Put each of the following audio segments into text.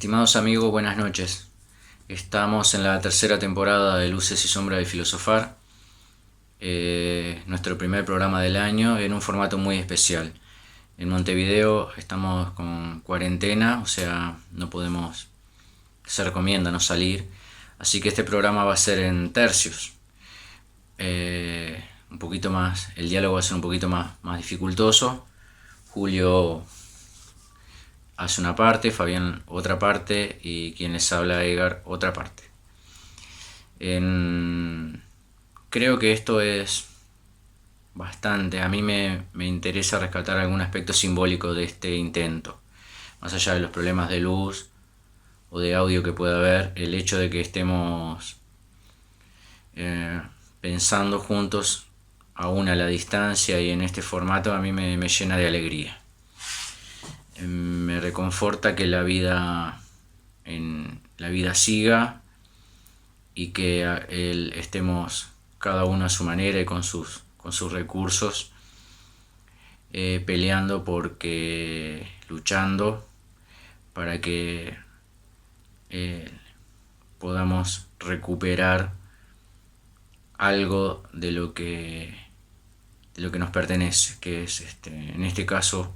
Estimados amigos, buenas noches. Estamos en la tercera temporada de Luces y Sombras de Filosofar, nuestro primer programa del año en un formato muy especial. En Montevideo estamos con cuarentena, o sea, se recomienda no salir, así que este programa va a ser en tercios. Un poquito más, el diálogo va a ser un poquito más dificultoso. Julio hace una parte, Fabián otra parte y quien les habla, Edgar, otra parte. Creo que esto es bastante, a mí me interesa rescatar algún aspecto simbólico de este intento. Más allá de los problemas de luz o de audio que pueda haber, el hecho de que estemos pensando juntos aún a la distancia y en este formato a mí me llena de alegría. Me reconforta que la vida siga y que estemos cada uno a su manera y con sus recursos peleando luchando para que podamos recuperar algo de lo que nos pertenece, que es en este caso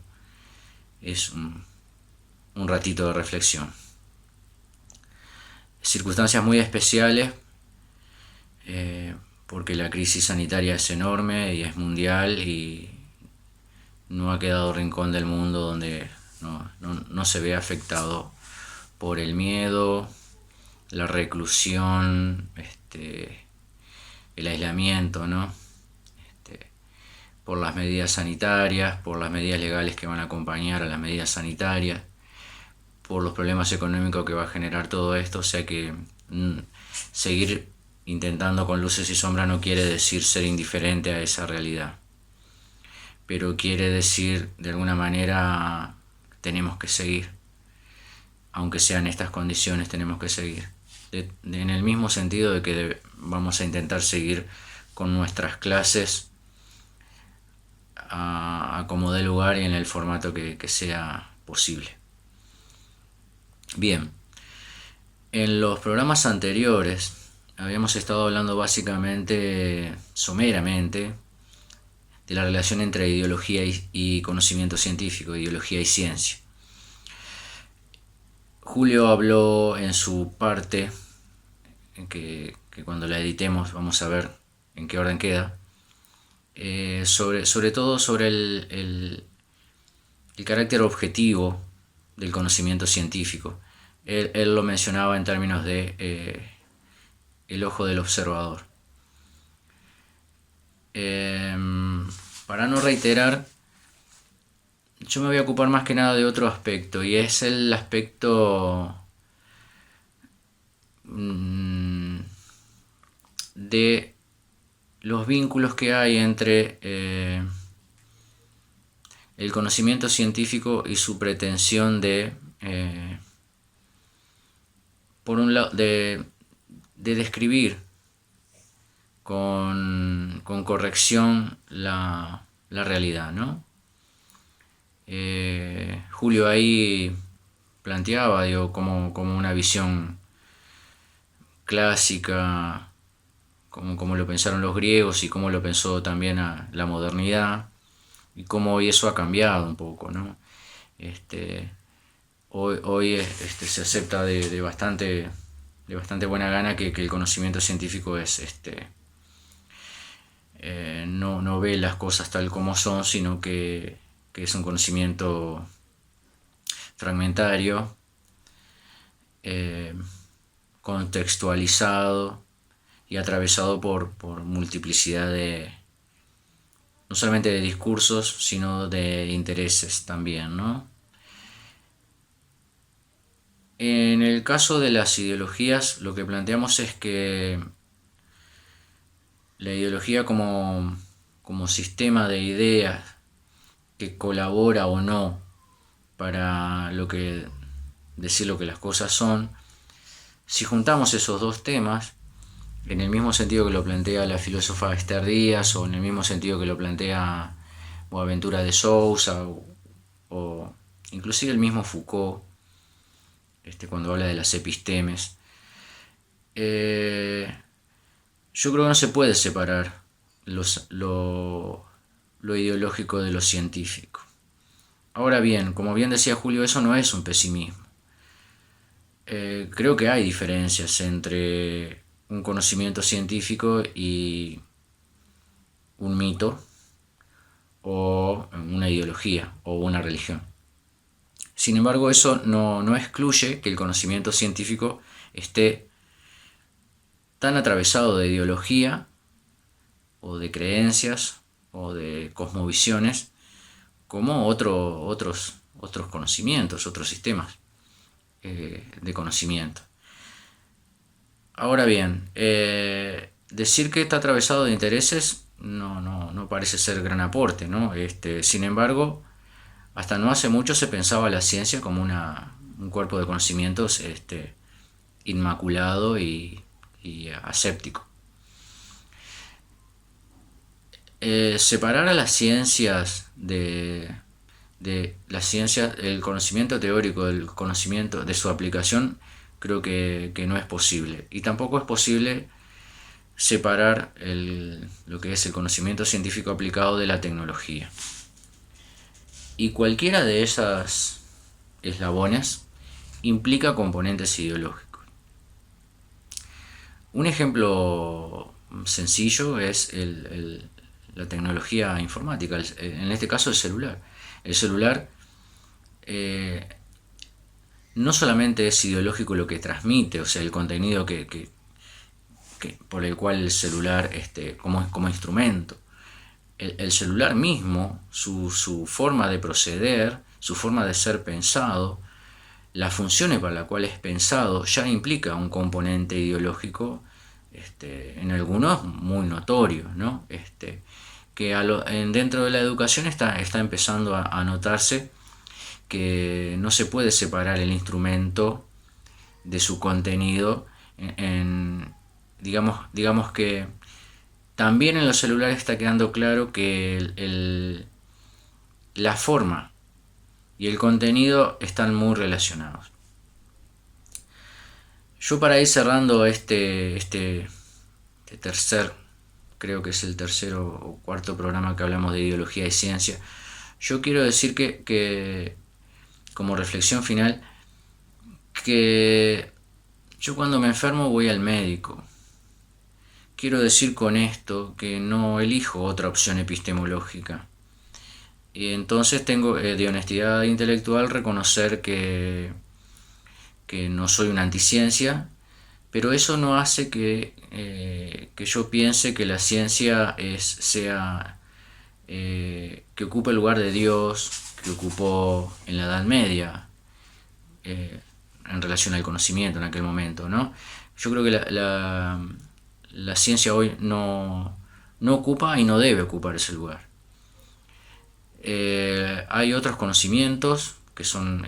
es un ratito de reflexión. Circunstancias muy especiales, porque la crisis sanitaria es enorme y es mundial y no ha quedado rincón del mundo donde no se ve afectado por el miedo, la reclusión, el aislamiento, ¿no? Por las medidas sanitarias, por las medidas legales que van a acompañar a las medidas sanitarias, por los problemas económicos que va a generar todo esto. O sea que seguir intentando con luces y sombras no quiere decir ser indiferente a esa realidad, pero quiere decir de alguna manera tenemos que seguir, aunque sean estas condiciones tenemos que seguir, en el mismo sentido de que vamos a intentar seguir con nuestras clases a como dé lugar y en el formato que sea posible. Bien, en los programas anteriores habíamos estado hablando básicamente, someramente, de la relación entre ideología y conocimiento científico, ideología y ciencia. Julio habló en su parte, que cuando la editemos vamos a ver en qué orden queda, sobre todo sobre el carácter objetivo del conocimiento científico. Él lo mencionaba en términos de el ojo del observador. Para no reiterar, yo me voy a ocupar más que nada de otro aspecto, y es el aspecto de los vínculos que hay entre el conocimiento científico y su pretensión de por un lado de describir con corrección la realidad, ¿no? Julio ahí planteaba, como una visión clásica, como lo pensaron los griegos y como lo pensó también la modernidad, y cómo hoy eso ha cambiado un poco, ¿no? Hoy se acepta de bastante buena gana que el conocimiento científico es no ve las cosas tal como son, sino que es un conocimiento fragmentario, contextualizado y atravesado por multiplicidad no solamente de discursos, sino de intereses también, ¿no? En el caso de las ideologías, lo que planteamos es que la ideología como sistema de ideas que colabora o no para decir lo que las cosas son, si juntamos esos dos temas, en el mismo sentido que lo plantea la filósofa Esther Díaz, o en el mismo sentido que lo plantea Boaventura de Sousa, o inclusive el mismo Foucault, cuando habla de las epistemes. Yo creo que no se puede separar lo ideológico de lo científico. Ahora bien, como bien decía Julio, eso no es un pesimismo. Creo que hay diferencias entre un conocimiento científico y un mito o una ideología o una religión. Sin embargo, eso no excluye que el conocimiento científico esté tan atravesado de ideología o de creencias o de cosmovisiones como otros conocimientos, otros sistemas de conocimiento. Ahora bien, decir que está atravesado de intereses no parece ser gran aporte, ¿no? Sin embargo, hasta no hace mucho se pensaba la ciencia como un cuerpo de conocimientos inmaculado y aséptico. Separar a las ciencias de la ciencia, el conocimiento teórico del conocimiento de su aplicación, creo que no es posible. Y tampoco es posible separar lo que es el conocimiento científico aplicado de la tecnología. Y cualquiera de esas eslabones implica componentes ideológicos. Un ejemplo sencillo es la tecnología informática, en este caso el celular. El celular no solamente es ideológico lo que transmite, o sea, el contenido por el cual el celular como instrumento. El celular mismo, su forma de proceder, su forma de ser pensado, las funciones para las cuales es pensado, ya implica un componente ideológico, en algunos muy notorio, ¿no? Que dentro de la educación está empezando a notarse que no se puede separar el instrumento de su contenido. Digamos que también en los celulares está quedando claro que la forma y el contenido están muy relacionados. Yo, para ir cerrando este tercer, creo que es el tercero o cuarto programa que hablamos de ideología y ciencia, yo quiero decir que como reflexión final, que yo cuando me enfermo voy al médico. Quiero decir con esto que no elijo otra opción epistemológica. Y entonces tengo de honestidad intelectual reconocer que no soy una anticiencia, pero eso no hace que yo piense que la ciencia que ocupe el lugar de Dios, que ocupó en la Edad Media, en relación al conocimiento en aquel momento, ¿no? Yo creo que la ciencia hoy no ocupa y no debe ocupar ese lugar. Hay otros conocimientos que son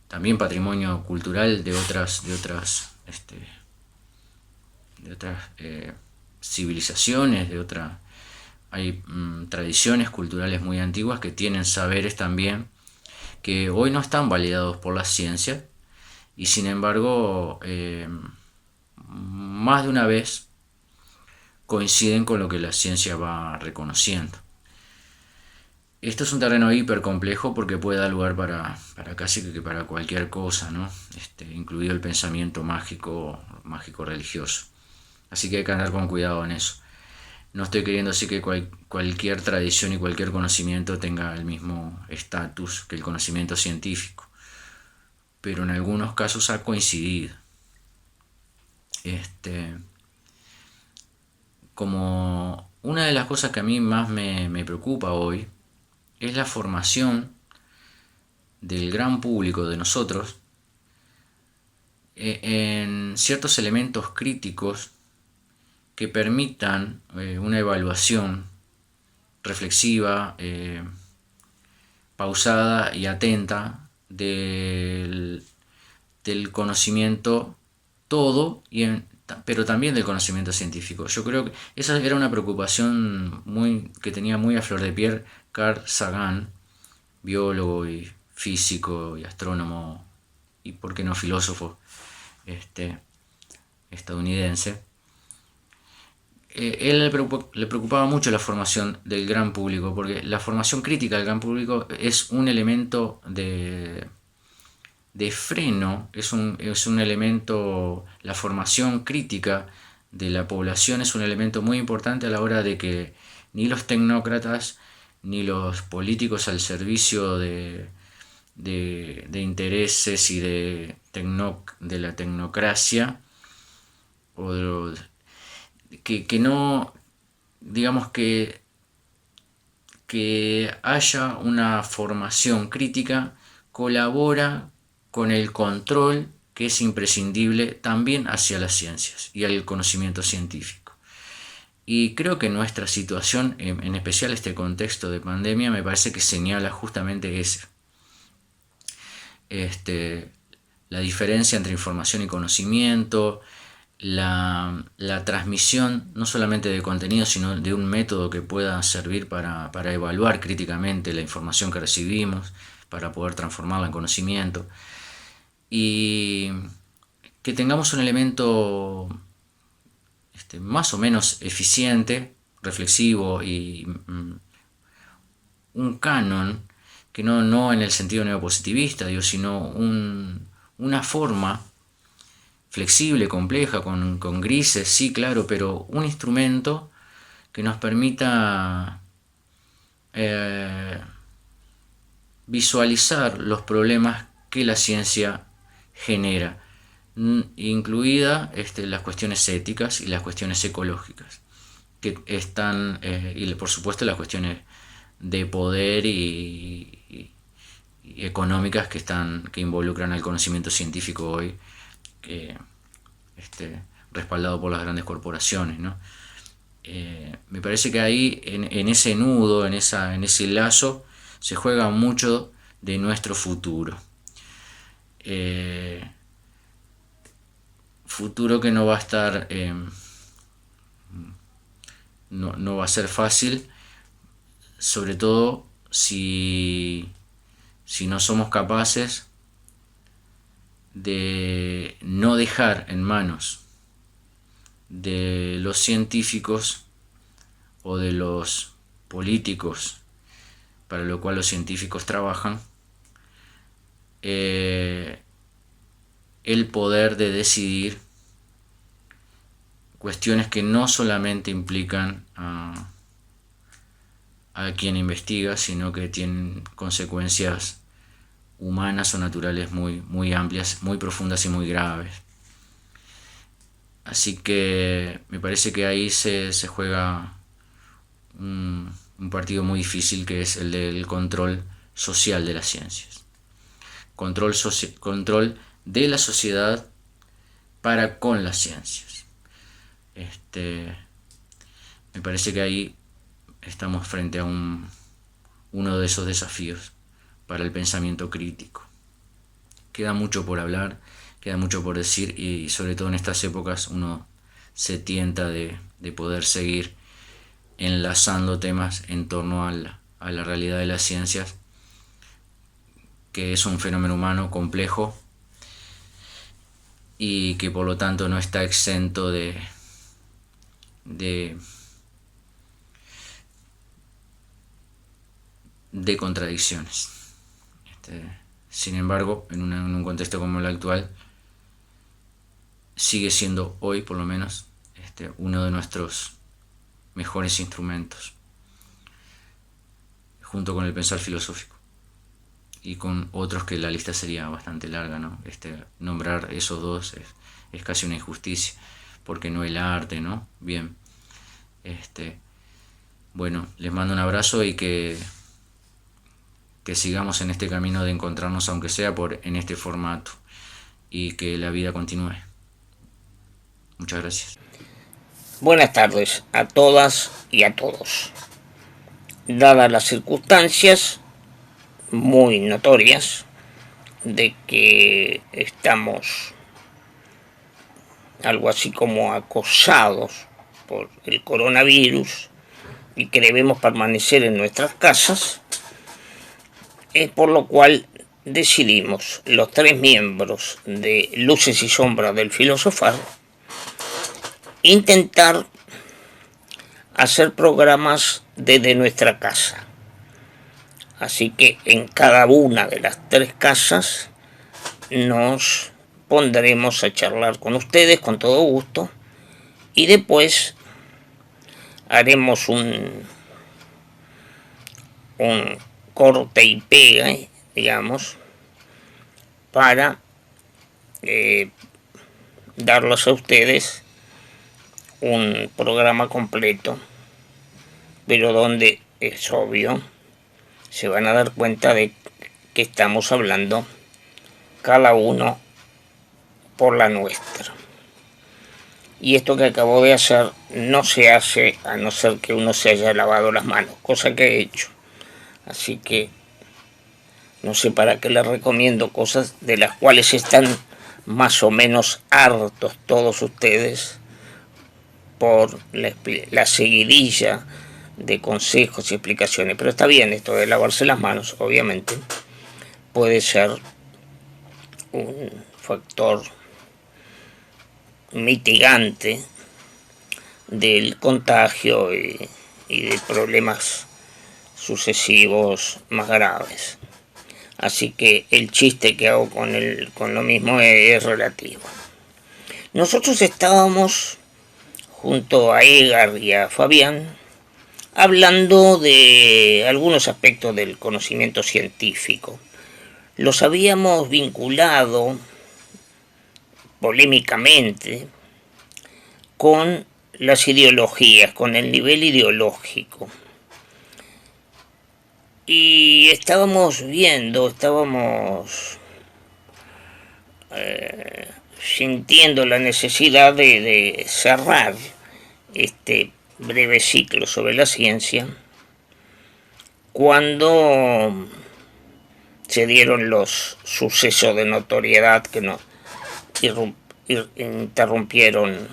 también patrimonio cultural de otras civilizaciones, hay tradiciones culturales muy antiguas que tienen saberes también que hoy no están validados por la ciencia, y sin embargo más de una vez coinciden con lo que la ciencia va reconociendo. Esto es un terreno hiper complejo porque puede dar lugar para casi que para cualquier cosa, ¿no? Incluido el pensamiento mágico religioso. Así que hay que andar con cuidado en eso. No estoy queriendo decir que cualquier tradición y cualquier conocimiento tenga el mismo estatus que el conocimiento científico, pero en algunos casos ha coincidido. Como una de las cosas que a mí más me preocupa hoy es la formación del gran público de nosotros en ciertos elementos críticos que permitan una evaluación reflexiva, pausada y atenta del conocimiento todo, pero también del conocimiento científico. Yo creo que esa era una preocupación que tenía muy a flor de piel Carl Sagan, biólogo y físico y astrónomo y por qué no filósofo estadounidense. Él le preocupaba mucho la formación del gran público, porque la formación crítica del gran público es un elemento de freno, es un elemento, la formación crítica de la población es un elemento muy importante a la hora de que ni los tecnócratas ni los políticos al servicio de intereses y de la tecnocracia, o que no, digamos que haya una formación crítica colabora con el control que es imprescindible también hacia las ciencias y al conocimiento científico. Y creo que nuestra situación, en especial este contexto de pandemia, me parece que señala justamente ese. La diferencia entre información y conocimiento, la transmisión no solamente de contenido, sino de un método que pueda servir para evaluar críticamente la información que recibimos, para poder transformarla en conocimiento, y que tengamos un elemento más o menos eficiente, reflexivo y un canon, que no en el sentido neopositivista, sino una forma flexible, compleja, con grises, sí, claro, pero un instrumento que nos permita visualizar los problemas que la ciencia genera, incluida las cuestiones éticas y las cuestiones ecológicas, que están, y por supuesto las cuestiones de poder y económicas que involucran al conocimiento científico hoy, respaldado por las grandes corporaciones, ¿no? Me parece que ahí, en ese nudo, en ese lazo, se juega mucho de nuestro futuro. Futuro que no va a estar, no va a ser fácil, sobre todo si no somos capaces de no dejar en manos de los científicos o de los políticos para lo cual los científicos trabajan, el poder de decidir cuestiones que no solamente implican a quien investiga, sino que tienen consecuencias humanas o naturales muy amplias, muy profundas y muy graves. Así que me parece que ahí se juega un partido muy difícil, que es el del control social de las ciencias. Control de la sociedad para con las ciencias. Me parece que ahí estamos frente a uno de esos desafíos para el pensamiento crítico. Queda mucho por hablar, queda mucho por decir, y sobre todo en estas épocas uno se tienta de poder seguir enlazando temas en torno a la realidad de las ciencias, que es un fenómeno humano complejo y que por lo tanto no está exento de contradicciones. Sin embargo, en un contexto como el actual, sigue siendo hoy, por lo menos, uno de nuestros mejores instrumentos, junto con el pensar filosófico y con otros que la lista sería bastante larga, ¿no? Nombrar esos dos es casi una injusticia, porque no el arte, ¿no? Bien, bueno, les mando un abrazo y que sigamos en este camino de encontrarnos, aunque sea en este formato, y que la vida continúe. Muchas gracias. Buenas tardes a todas y a todos. Dadas las circunstancias muy notorias de que estamos algo así como acosados por el coronavirus y que debemos permanecer en nuestras casas, por lo cual decidimos, los 3 miembros de Luces y Sombras del Filosofar, intentar hacer programas desde nuestra casa. Así que en cada una de las 3 casas nos pondremos a charlar con ustedes con todo gusto y después haremos un corte y pega, digamos, para darles a ustedes un programa completo, pero donde es obvio se van a dar cuenta de que estamos hablando cada uno por la nuestra. Y esto que acabo de hacer no se hace a no ser que uno se haya lavado las manos, cosa que he hecho. Así que no sé para qué les recomiendo cosas de las cuales están más o menos hartos todos ustedes por la seguidilla de consejos y explicaciones. Pero está bien esto de lavarse las manos, obviamente. Puede ser un factor mitigante del contagio y de problemas sucesivos más graves. Así que el chiste que hago con lo mismo es relativo. Nosotros estábamos junto a Edgar y a Fabián hablando de algunos aspectos del conocimiento científico. Los habíamos vinculado polémicamente con las ideologías, con el nivel ideológico. Y estábamos sintiendo la necesidad de cerrar este breve ciclo sobre la ciencia cuando se dieron los sucesos de notoriedad que nos interrumpieron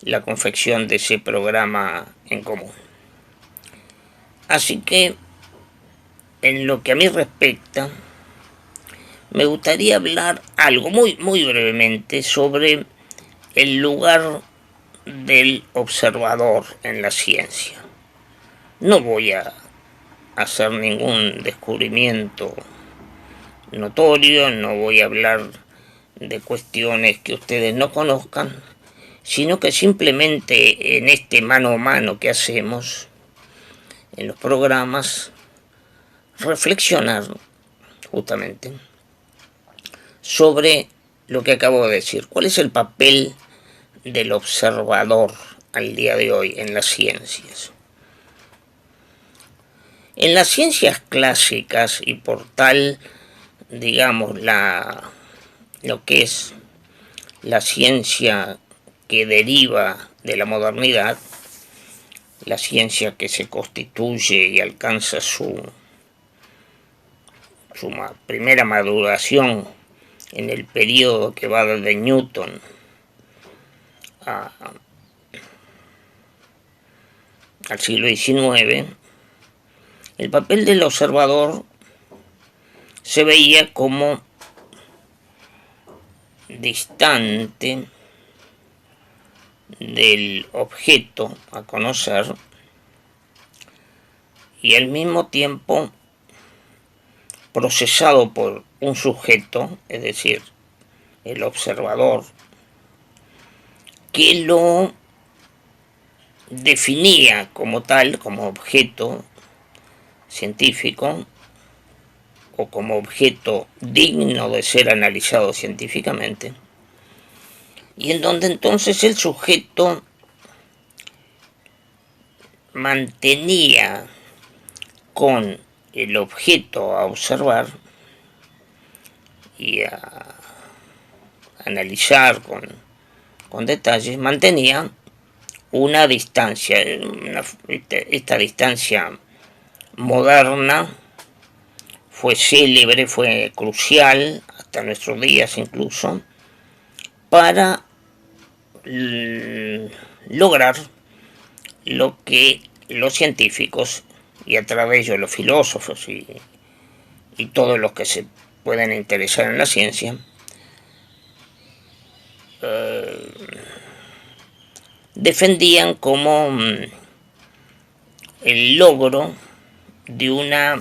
la confección de ese programa en común. Así que, en lo que a mí respecta, me gustaría hablar algo muy brevemente sobre el lugar del observador en la ciencia. No voy a hacer ningún descubrimiento notorio, no voy a hablar de cuestiones que ustedes no conozcan, sino que simplemente en este mano a mano que hacemos en los programas, reflexionar justamente sobre lo que acabo de decir. ¿Cuál es el papel del observador al día de hoy en las ciencias? En las ciencias clásicas y por tal, digamos, lo que es la ciencia que deriva de la modernidad, la ciencia que se constituye y alcanza su primera maduración en el periodo que va desde Newton al siglo XIX, el papel del observador se veía como distante del objeto a conocer y al mismo tiempo procesado por un sujeto, es decir, el observador, que lo definía como tal, como objeto científico o como objeto digno de ser analizado científicamente, y en donde entonces el sujeto mantenía con el objeto a observar y a analizar con detalles, mantenía una distancia, esta distancia moderna fue célebre, fue crucial, hasta nuestros días incluso, para lograr lo que los científicos, y a través de ellos los filósofos y y todos los que se pueden interesar en la ciencia, defendían como el logro de una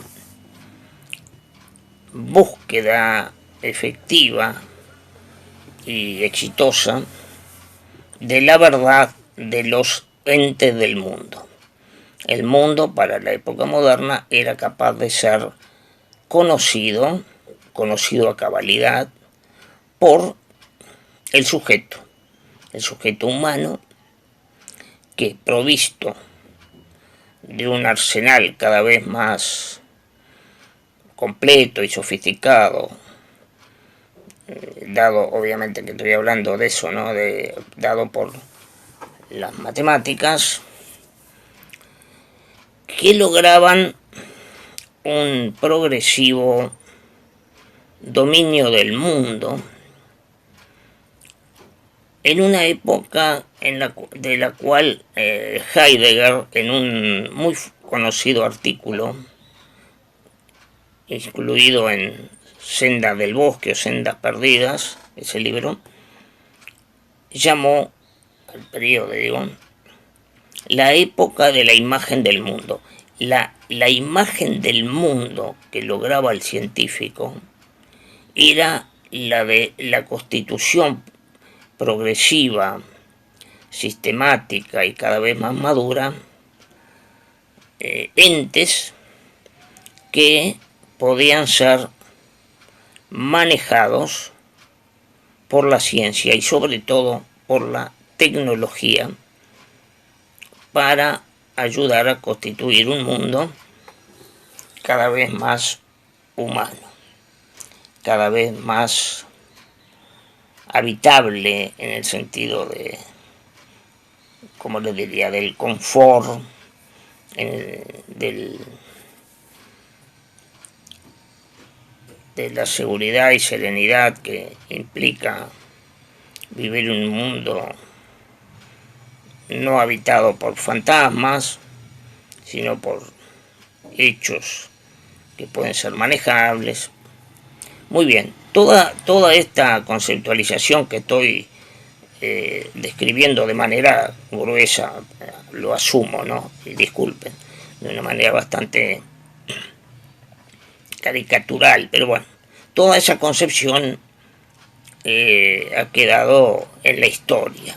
búsqueda efectiva y exitosa de la verdad de los entes del mundo. El mundo para la época moderna era capaz de ser conocido a cabalidad por el sujeto humano, que provisto de un arsenal cada vez más completo y sofisticado, dado obviamente que estoy hablando de eso, ¿no? Dado por las matemáticas, que lograban un progresivo dominio del mundo en una época de la cual Heidegger, en un muy conocido artículo incluido en Sendas del Bosque o Sendas Perdidas, ese libro, llamó al periodo, la época de la imagen del mundo. La imagen del mundo que lograba el científico era la de la constitución progresiva, sistemática y cada vez más madura, entes que podían ser manejados por la ciencia y sobre todo por la tecnología para ayudar a constituir un mundo cada vez más humano, cada vez más habitable en el sentido de, como les diría, del confort, de la seguridad y serenidad que implica vivir en un mundo no habitado por fantasmas, sino por hechos que pueden ser manejables. Muy bien, toda esta conceptualización que estoy describiendo de manera gruesa, lo asumo, ¿no? Y disculpen, de una manera bastante caricatural, pero bueno, toda esa concepción ha quedado en la historia.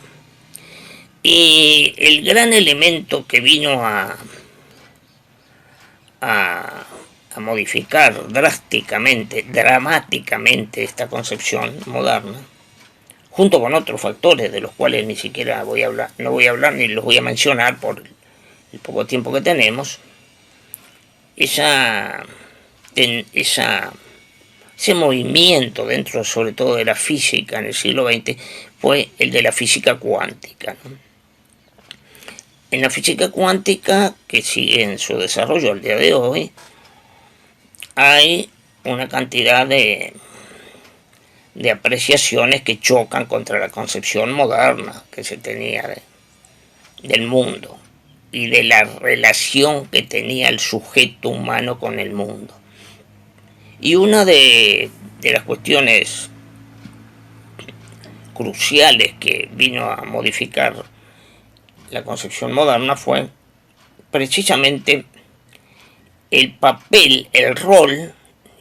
Y el gran elemento que vino a modificar dramáticamente esta concepción moderna, junto con otros factores de los cuales ni siquiera no voy a hablar ni los voy a mencionar por el poco tiempo que tenemos, ese movimiento dentro sobre todo de la física en el siglo XX fue el de la física cuántica, ¿no? En la física cuántica, que sigue en su desarrollo al día de hoy, hay una cantidad de apreciaciones que chocan contra la concepción moderna que se tenía del mundo y de la relación que tenía el sujeto humano con el mundo. Y una de las cuestiones cruciales que vino a modificar la concepción moderna fue precisamente el papel, el rol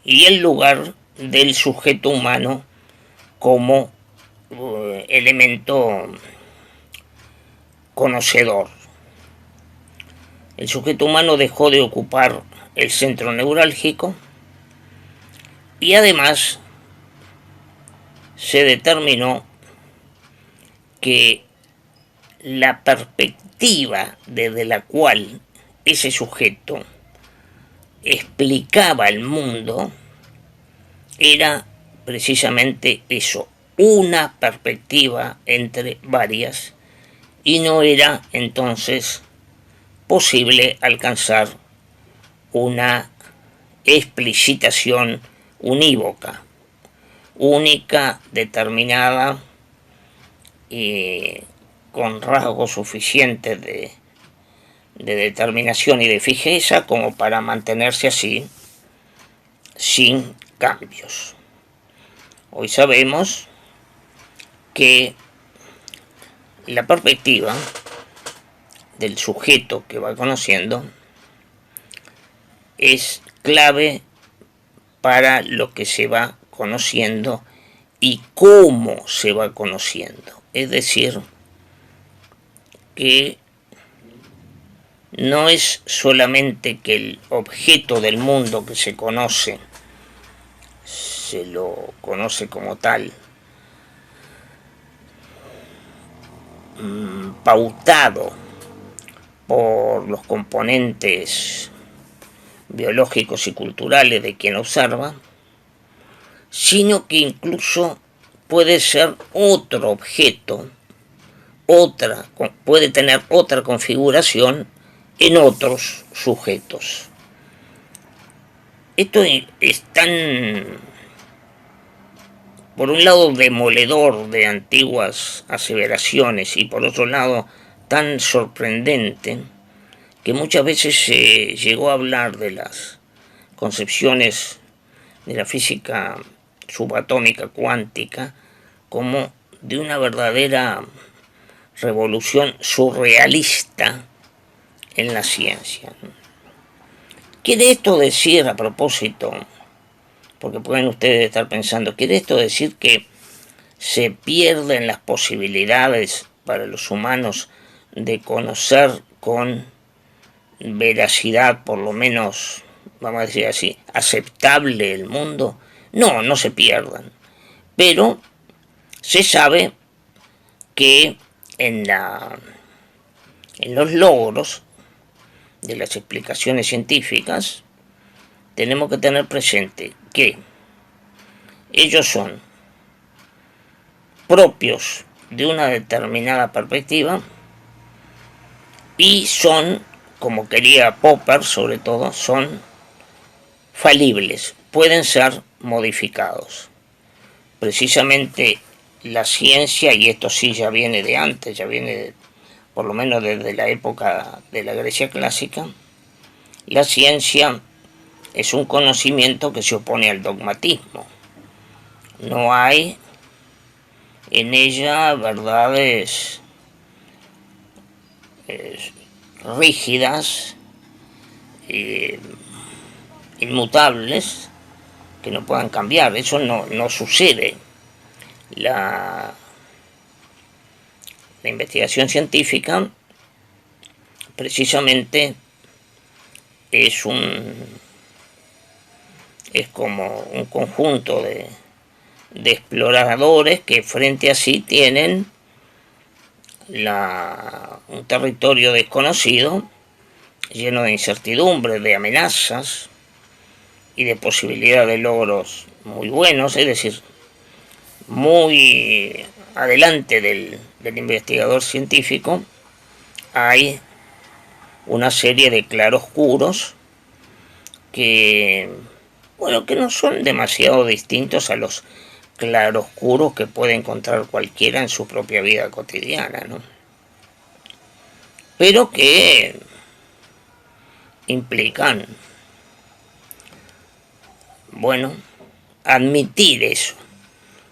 y el lugar del sujeto humano como elemento conocedor. El sujeto humano dejó de ocupar el centro neurálgico y además se determinó que la perspectiva desde la cual ese sujeto explicaba el mundo era precisamente eso, una perspectiva entre varias, y no era entonces posible alcanzar una explicitación unívoca, única, determinada y con rasgos suficientes de determinación y de fijeza como para mantenerse así sin cambios. Hoy sabemos que la perspectiva del sujeto que va conociendo es clave para lo que se va conociendo y cómo se va conociendo. Es decir, que no es solamente que el objeto del mundo que se conoce se lo conoce como tal, pautado por los componentes biológicos y culturales de quien observa, sino que incluso puede ser otro objeto, puede tener otra configuración en otros sujetos. Esto es tan, por un lado, demoledor de antiguas aseveraciones y por otro lado tan sorprendente, que muchas veces se llegó a hablar de las concepciones de la física subatómica cuántica como de una verdadera revolución surrealista en la ciencia. ¿Quiere esto decir, a propósito, porque pueden ustedes estar pensando, quiere esto decir que se pierden las posibilidades para los humanos de conocer con veracidad, por lo menos, vamos a decir así, aceptable el mundo? No, no se pierdan. Pero se sabe que en los logros de las explicaciones científicas tenemos que tener presente que ellos son propios de una determinada perspectiva y son, como quería Popper sobre todo, son falibles, pueden ser modificados. Precisamente la ciencia, y esto sí ya viene de antes, ya viene por lo menos desde la época de la Grecia clásica, la ciencia es un conocimiento que se opone al dogmatismo. No hay en ella verdades rígidas, inmutables, que no puedan cambiar. Eso no sucede. La investigación científica precisamente es como un conjunto de exploradores que frente a sí tienen un territorio desconocido, lleno de incertidumbre, de amenazas y de posibilidad de logros muy buenos, es decir, muy adelante del investigador científico hay una serie de claroscuros que, bueno, que no son demasiado distintos a los claroscuros que puede encontrar cualquiera en su propia vida cotidiana, ¿no? Pero que implican, bueno, admitir eso.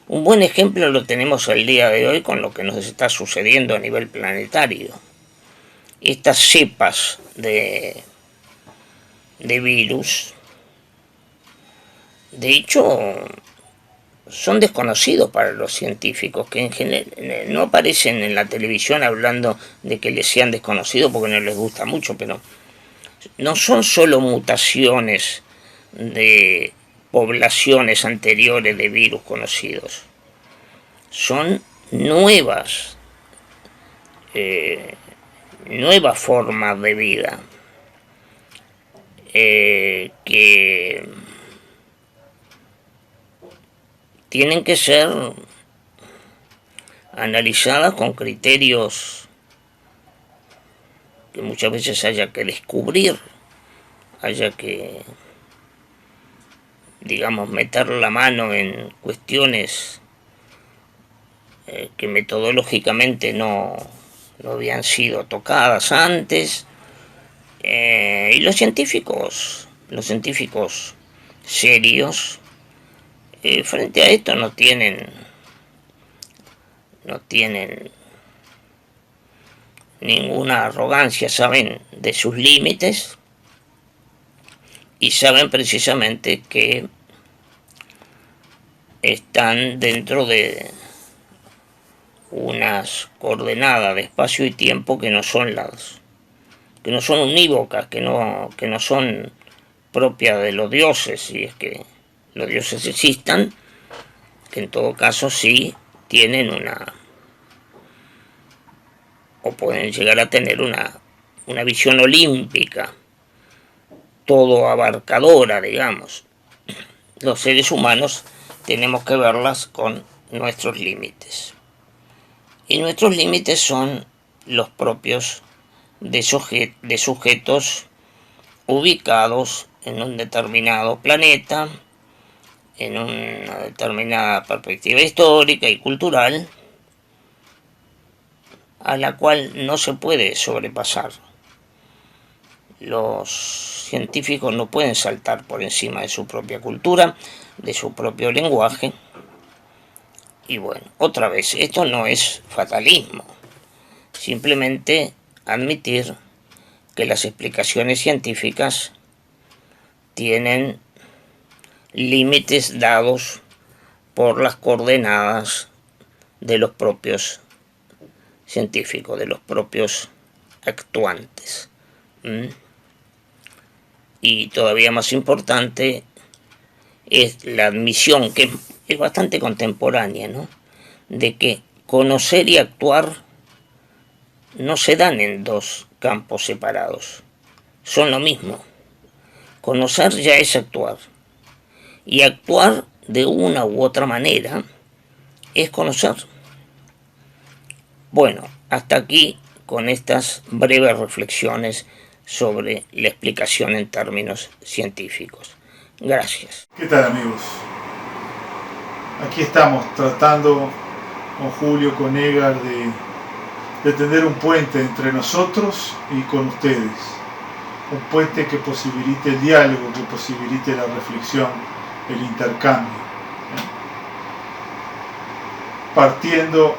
Un buen ejemplo lo tenemos el día de hoy con lo que nos está sucediendo a nivel planetario. Estas cepas de virus, de hecho, son desconocidos para los científicos, que en general no aparecen en la televisión hablando de que les sean desconocidos porque no les gusta mucho, pero no son solo mutaciones de poblaciones anteriores de virus conocidos, son nuevas formas de vida que tienen que ser analizadas con criterios que muchas veces haya que descubrir, haya que, digamos, meter la mano en cuestiones que metodológicamente no habían sido tocadas antes, y los científicos serios, frente a esto no tienen ninguna arrogancia, saben de sus límites y saben precisamente que están dentro de unas coordenadas de espacio y tiempo que no son unívocas, que no son propias de los dioses, si es que los dioses existan, que en todo caso sí tienen o pueden llegar a tener una visión olímpica, todo abarcadora, digamos. Los seres humanos tenemos que verlas con nuestros límites. Y nuestros límites son los propios de sujetos ubicados en un determinado planeta, en una determinada perspectiva histórica y cultural, a la cual no se puede sobrepasar. Los científicos no pueden saltar por encima de su propia cultura, de su propio lenguaje. Y bueno, otra vez, esto no es fatalismo, simplemente admitir que las explicaciones científicas tienen límites dados por las coordenadas de los propios científicos, de los propios actuantes. Y todavía más importante es la admisión, que es bastante contemporánea, ¿no?, de que conocer y actuar no se dan en dos campos separados, son lo mismo. Conocer ya es actuar, y actuar de una u otra manera es conocer. Bueno, hasta aquí con estas breves reflexiones sobre la explicación en términos científicos. Gracias. ¿Qué tal, amigos? Aquí estamos tratando con Julio, con Edgar, de tender un puente entre nosotros y con ustedes. Un puente que posibilite el diálogo, que posibilite la reflexión, el intercambio. Partiendo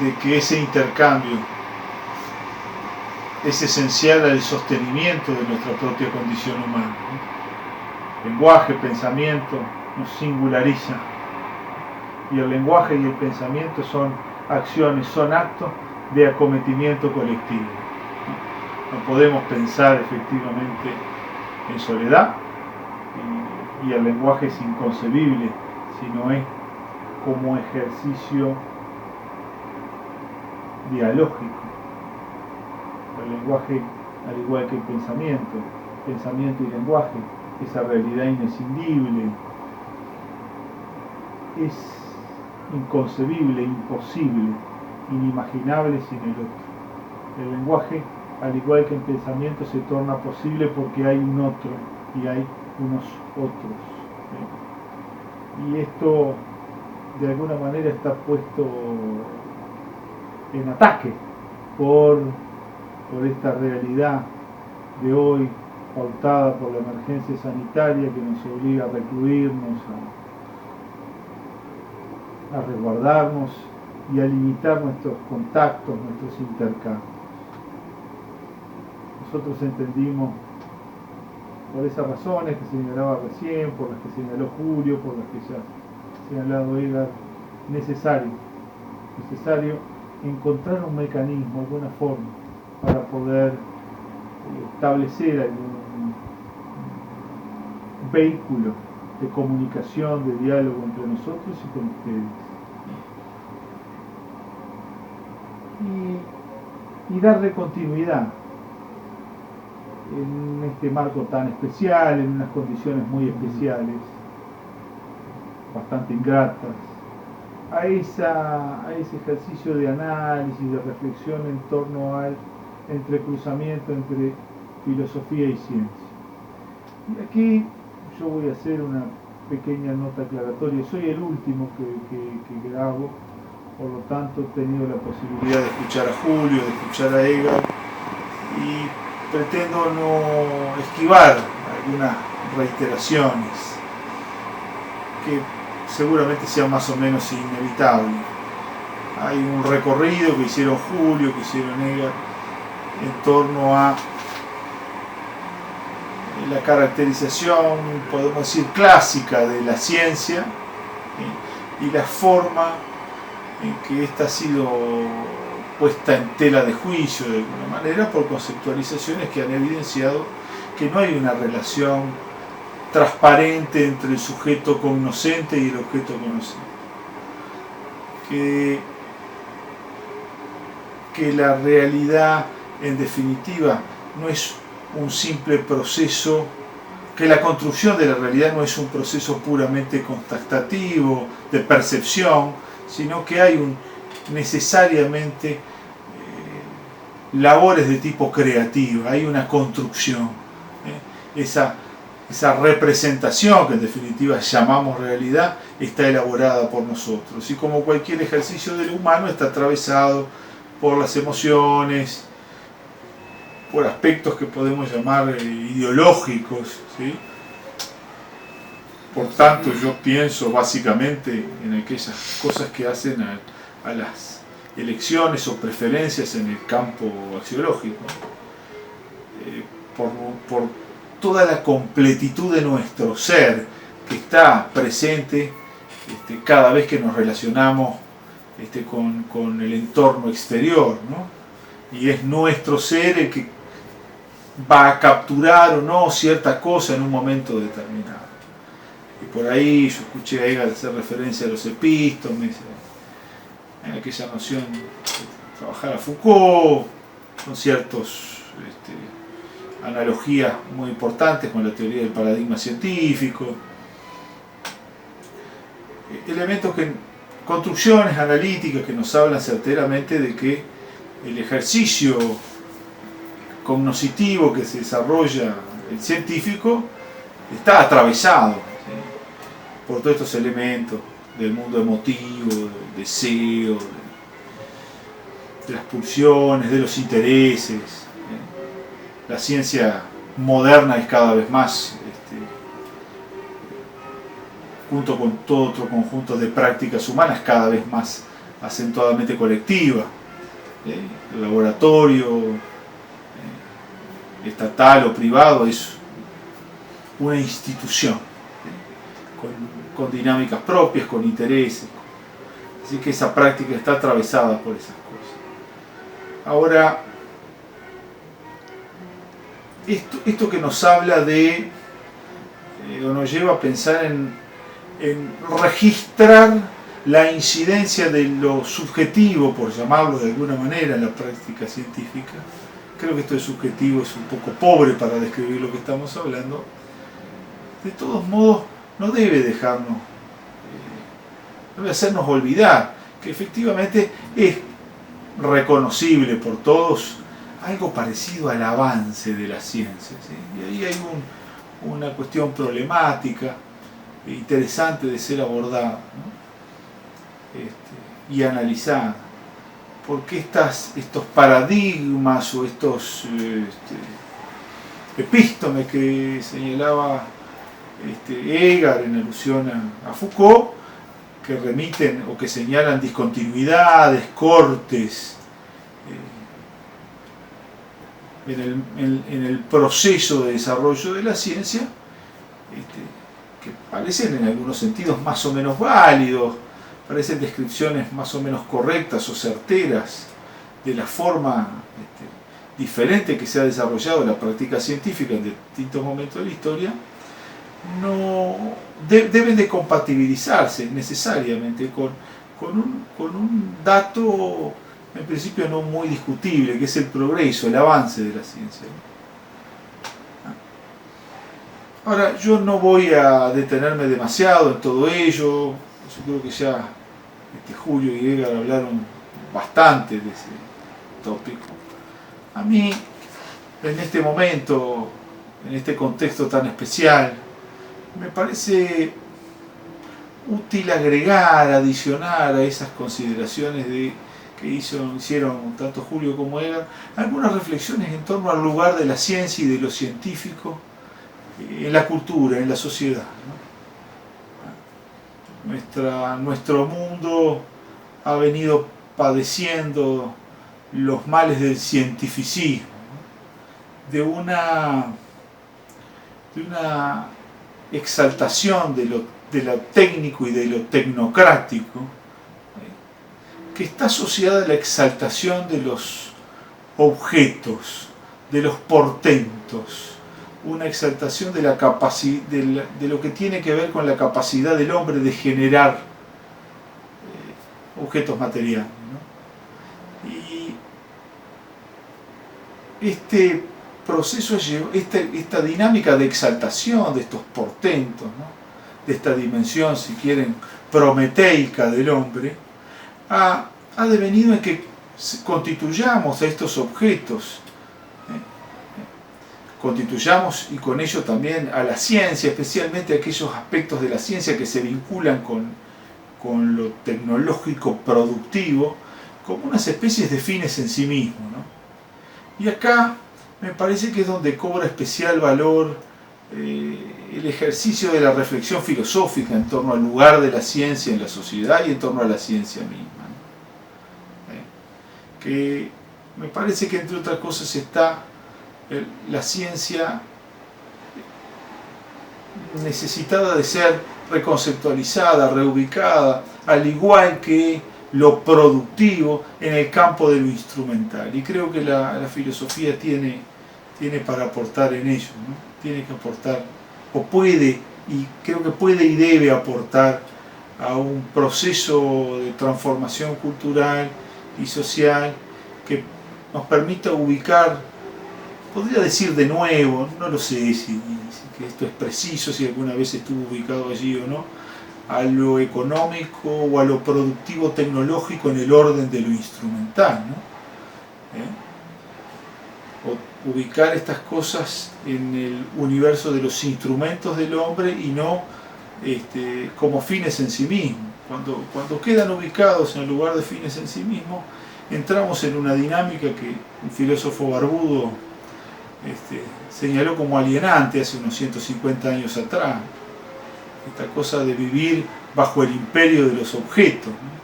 de que ese intercambio es esencial al sostenimiento de nuestra propia condición humana. Lenguaje, pensamiento nos singulariza, y el lenguaje y el pensamiento son acciones, son actos de acometimiento colectivo. No podemos pensar efectivamente en soledad, y el lenguaje es inconcebible si no es como ejercicio dialógico. El lenguaje, al igual que el pensamiento y lenguaje, esa realidad inescindible, es inconcebible, imposible, inimaginable sin el otro. El lenguaje, al igual que el pensamiento, se torna posible porque hay un otro y hay unos otros. Y esto de alguna manera está puesto en ataque por esta realidad de hoy, pautada por la emergencia sanitaria que nos obliga a recluirnos, a resguardarnos y a limitar nuestros contactos, nuestros intercambios. Nosotros entendimos, por esas razones que señalaba recién, por las que señaló Julio, por las que ya ha señalado Edgar, necesario encontrar un mecanismo, alguna forma, para poder establecer algún vehículo de comunicación, de diálogo entre nosotros y con ustedes. Y darle continuidad en este marco tan especial, en unas condiciones muy especiales, bastante ingratas, a ese ejercicio de análisis, de reflexión en torno al entrecruzamiento entre filosofía y ciencia. Y aquí yo voy a hacer una pequeña nota aclaratoria. Soy el último que grabo, por lo tanto he tenido la posibilidad de escuchar a Julio, de escuchar a Edgar, y pretendo no esquivar algunas reiteraciones que seguramente sean más o menos inevitables. Hay un recorrido que hicieron Julio, que hicieron Edgar, en torno a la caracterización, podemos decir, clásica de la ciencia, y la forma en que ésta ha sido puesta en tela de juicio de alguna manera por conceptualizaciones que han evidenciado que no hay una relación transparente entre el sujeto cognoscente y el objeto conocido, que la realidad en definitiva no es un simple proceso, que la construcción de la realidad no es un proceso puramente constatativo, de percepción, sino que hay necesariamente labores de tipo creativo, hay una construcción. Esa representación, que en definitiva llamamos realidad, está elaborada por nosotros. Y como cualquier ejercicio del humano, está atravesado por las emociones, por aspectos que podemos llamar ideológicos, ¿sí? Por tanto, yo pienso básicamente en aquellas cosas que hacen a las elecciones o preferencias en el campo axiológico, por toda la completitud de nuestro ser que está presente cada vez que nos relacionamos con el entorno exterior, ¿no? Y es nuestro ser el que va a capturar o no cierta cosa en un momento determinado. Y por ahí yo escuché a Hegel hacer referencia a los epístomes, en aquella noción de trabajar a Foucault, con ciertas analogías muy importantes con la teoría del paradigma científico, elementos construcciones analíticas que nos hablan certeramente de que el ejercicio cognoscitivo que se desarrolla el científico está atravesado, ¿sí?, por todos estos elementos del mundo emotivo, del deseo, de las pulsiones, de los intereses. La ciencia moderna es cada vez más, junto con todo otro conjunto de prácticas humanas, cada vez más acentuadamente colectiva. El laboratorio estatal o privado es una institución, con dinámicas propias, con intereses. Así que esa práctica está atravesada por esas cosas. Ahora, esto que nos habla de, o nos lleva a pensar en registrar la incidencia de lo subjetivo, por llamarlo de alguna manera, en la práctica científica. Creo que esto de subjetivo es un poco pobre para describir lo que estamos hablando. De todos modos, no debe dejarnos, no debe hacernos olvidar que efectivamente es reconocible por todos algo parecido al avance de la ciencia, ¿sí? Y ahí hay una cuestión problemática, interesante de ser abordada, ¿no? Y analizada. ¿Por qué estos paradigmas o estos epístomes que señalaba Hegel en alusión a Foucault, que remiten o que señalan discontinuidades, cortes en el proceso de desarrollo de la ciencia, que parecen en algunos sentidos más o menos válidos, parecen descripciones más o menos correctas o certeras de la forma diferente que se ha desarrollado la práctica científica en distintos momentos de la historia, deben de compatibilizarse necesariamente con un dato en principio no muy discutible, que es el progreso, el avance de la ciencia. Ahora, yo no voy a detenerme demasiado en todo ello. Yo creo que ya Julio y Edgar hablaron bastante de ese tópico. A mí, en este momento, en este contexto tan especial, me parece útil agregar, adicionar a esas consideraciones que hicieron tanto Julio como Edgar, algunas reflexiones en torno al lugar de la ciencia y de lo científico en la cultura, en la sociedad, ¿no? Nuestro mundo ha venido padeciendo los males del cientificismo, ¿no? de una exaltación de lo técnico y de lo tecnocrático, que está asociada a la exaltación de los objetos, de los portentos, una exaltación de la capacidad, de lo que tiene que ver con la capacidad del hombre de generar objetos materiales, ¿no? Y este proceso, esta dinámica de exaltación de estos portentos, ¿no? De esta dimensión, si quieren, prometeica del hombre, ha devenido en que constituyamos a estos objetos, constituyamos y con ello también a la ciencia, especialmente aquellos aspectos de la ciencia que se vinculan con lo tecnológico productivo, como unas especies de fines en sí mismos, ¿no? Y acá me parece que es donde cobra especial valor el ejercicio de la reflexión filosófica en torno al lugar de la ciencia en la sociedad y en torno a la ciencia misma, ¿no? Que me parece que entre otras cosas está la ciencia necesitada de ser reconceptualizada, reubicada, al igual que lo productivo en el campo de lo instrumental. Y creo que la filosofía tiene para aportar en ello, ¿no? Tiene que aportar, o puede, y creo que puede y debe aportar a un proceso de transformación cultural y social que nos permita ubicar, podría decir de nuevo, no lo sé si esto es preciso, si alguna vez estuvo ubicado allí o no, a lo económico o a lo productivo tecnológico en el orden de lo instrumental, ¿no? O ubicar estas cosas en el universo de los instrumentos del hombre y no como fines en sí mismos. Cuando quedan ubicados en el lugar de fines en sí mismos, entramos en una dinámica que un filósofo barbudo señaló como alienante hace unos 150 años atrás, esta cosa de vivir bajo el imperio de los objetos, ¿no?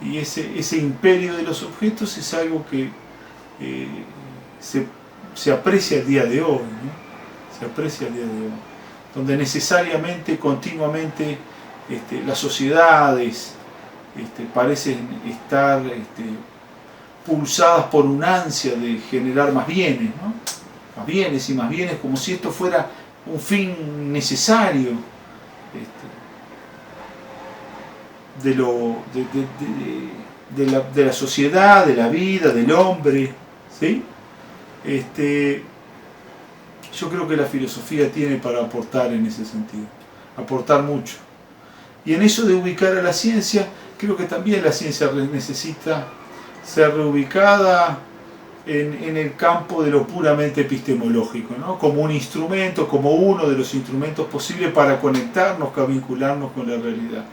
Y ese imperio de los objetos es algo que se aprecia el día de hoy, ¿no? Se aprecia el día de hoy, donde necesariamente, continuamente, las sociedades parecen estar pulsadas por un ansia de generar más bienes, ¿no? Más bienes y más bienes, como si esto fuera un fin necesario de la sociedad, de la vida, del hombre, ¿sí? Yo creo que la filosofía tiene para aportar en ese sentido, aportar mucho. Y en eso de ubicar a la ciencia, creo que también la ciencia necesita ser reubicada en el campo de lo puramente epistemológico, ¿no? Como un instrumento, como uno de los instrumentos posibles para conectarnos, para vincularnos con la realidad.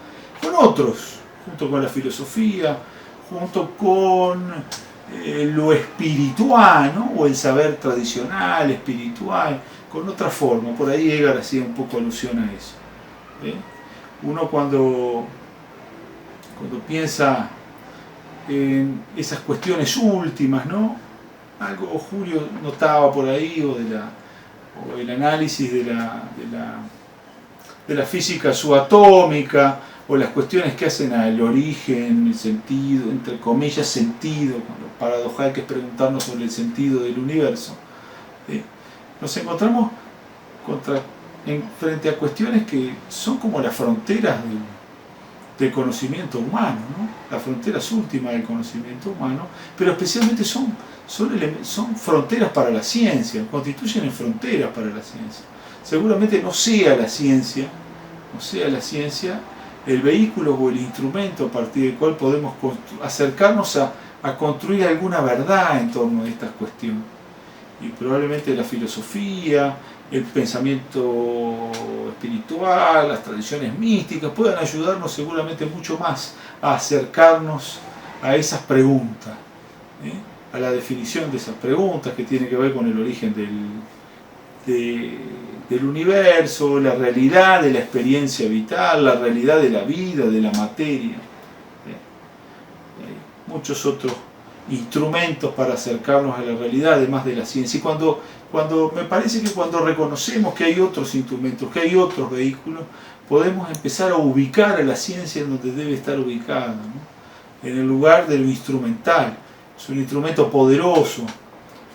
Con otros, junto con la filosofía, junto con lo espiritual, ¿no? O el saber tradicional, espiritual, con otra forma. Por ahí Edgar hacía un poco alusión a eso. Uno cuando piensa en esas cuestiones últimas, ¿no? Algo Julio notaba por ahí, o el análisis de la física subatómica, o las cuestiones que hacen al origen, el sentido, entre comillas, sentido, lo paradojal que es preguntarnos sobre el sentido del universo. Nos encontramos frente a cuestiones que son como las fronteras del conocimiento humano, ¿no? Las fronteras últimas del conocimiento humano, pero especialmente son fronteras para la ciencia, constituyen fronteras para la ciencia. Seguramente no sea la ciencia el vehículo o el instrumento a partir del cual podemos acercarnos a construir alguna verdad en torno a estas cuestiones. Y probablemente la filosofía, el pensamiento espiritual, las tradiciones místicas puedan ayudarnos seguramente mucho más a acercarnos a esas preguntas, a la definición de esas preguntas que tienen que ver con el origen del universo, la realidad de la experiencia vital, la realidad de la vida, de la materia. Hay muchos otros instrumentos para acercarnos a la realidad, además de la ciencia. Y cuando me parece que cuando reconocemos que hay otros instrumentos, que hay otros vehículos, podemos empezar a ubicar a la ciencia en donde debe estar ubicada, ¿no? En el lugar de lo instrumental. Es un instrumento poderoso,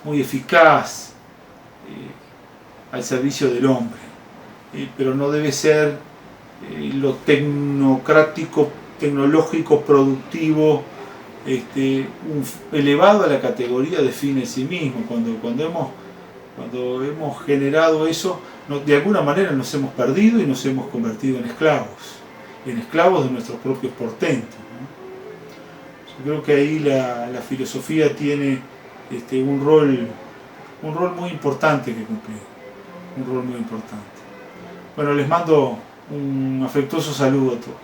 muy eficaz, al servicio del hombre, pero no debe ser lo tecnocrático, tecnológico, productivo, elevado a la categoría de fin en sí mismo. Cuando hemos generado eso, de alguna manera nos hemos perdido y nos hemos convertido en esclavos de nuestros propios portentos, ¿no? Yo creo que ahí la filosofía tiene un rol muy importante que cumplir, un rol muy importante. Bueno, les mando un afectuoso saludo a todos.